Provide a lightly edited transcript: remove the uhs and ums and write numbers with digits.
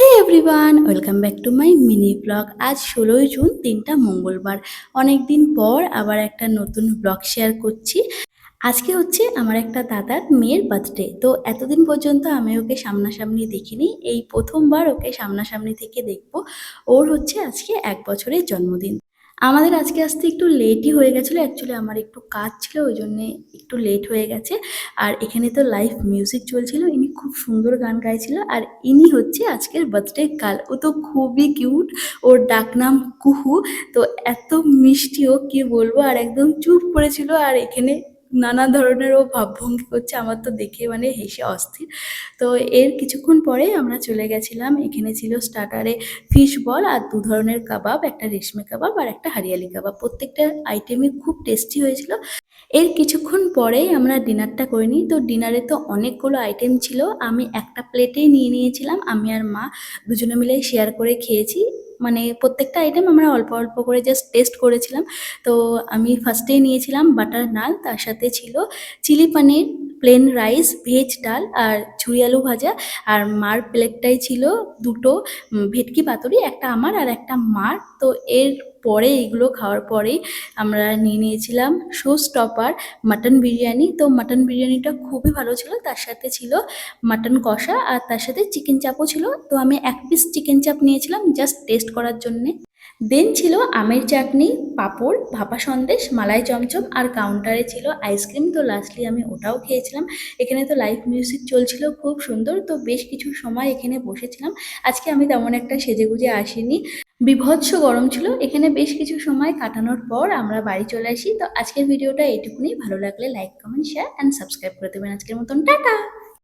Hey everyone, welcome back to my mini blog. আজ 16ই June, দিনটা মঙ্গলবার। অনেক দিন পর আবার একটা নতুন ব্লগ শেয়ার করছি। আজকে হচ্ছে আমার একটা দাদার মেয়ের বার্থডে। তো এতদিন পর্যন্ত আমি ওকে সামনাসামনি দেখিনি, এই প্রথমবার ওকে সামনাসামনি থেকে দেখবো। ওর হচ্ছে আজকে 1 বছরের জন্মদিন। আমাদের আজকে আসতে একটু লেটই হয়ে গেছিলো, অ্যাকচুয়ালি আমার একটু কাজ ছিল, ওই জন্যে একটু লেট হয়ে গেছে। আর এখানে তো লাইভ মিউজিক চলছিল, ইনি খুব সুন্দর গান গাইছিল। আর ইনি হচ্ছে আজকের বার্থডে গার্ল। ও তো খুবই কিউট, ওর ডাকনাম কুহু। তো এত মিষ্টি, ও কি বলবো, আর একদম চুপ করেছিল। আর এখানে নানা ধরনের ও ভাবভঙ্গি করছে, আমার তো দেখে মানে হেসে অস্থির। তো এর কিছুক্ষণ পরে আমরা চলে গেছিলাম, এখানে ছিল স্টার্টারে ফিশ বল আর 2 ধরনের কাবাব, একটা রেশমি কাবাব আর একটা হারিয়ালি কাবাব। প্রত্যেকটা আইটেমই খুব টেস্টি হয়েছিল। এর কিছুক্ষণ পরেই আমরা ডিনারটা করে নিই। তো ডিনারে তো অনেকগুলো আইটেম ছিল, আমি একটা প্লেটেই নিয়ে নিয়েছিলাম। আমি আর মা দুজনে মিলে শেয়ার করে খেয়েছি। মানে প্রত্যেকটা আইটেম আমরা অল্প অল্প করে জাস্ট টেস্ট করেছিলাম। তো আমি ফার্স্টেই নিয়েছিলাম বাটার নান, তার সাথে ছিল চিলি পনির, প্লেন রাইস, ভেজ ডাল আর ঝুরি আলু ভাজা। আর মার প্লেটটাই ছিল দুটো ভেটকি পাতুরি, একটা আমার আর একটা মার। তো এর পরে এগুলো খাওয়ার পরেই আমরা নিয়ে নিয়েছিলাম শো স্টপার মাটন বিরিয়ানি। তো মাটন বিরিয়ানিটা খুবই ভালো ছিল, তার সাথে ছিল মাটন কষা আর তার সাথে চিকেন চাপও ছিল। তো আমি 1 পিস চিকেন চাপ নিয়েছিলাম জাস্ট টেস্ট করার জন্যে। দেন ছিল আমের চাটনি, পাঁপড়, ভাপা সন্দেশ, মালাই চমচম আর কাউন্টারে ছিল আইসক্রিম। তো লাস্টলি আমি ওটাও খেয়েছিলাম। এখানে তো লাইভ মিউজিক চলছিল খুব সুন্দর, তো বেশ কিছু সময় এখানে বসেছিলাম। আজকে আমি তেমন একটা সেজেগুজে আসিনি, বীভৎস গরম ছিল। এখানে বেশ কিছু সময় কাটানোর পর আমরা বাড়ি চলে আসি। তো আজকের ভিডিওটা এইটুকুনি, ভালো লাগলে like, comment, share and subscribe করে দেবেন। আজকের মতন টাটা।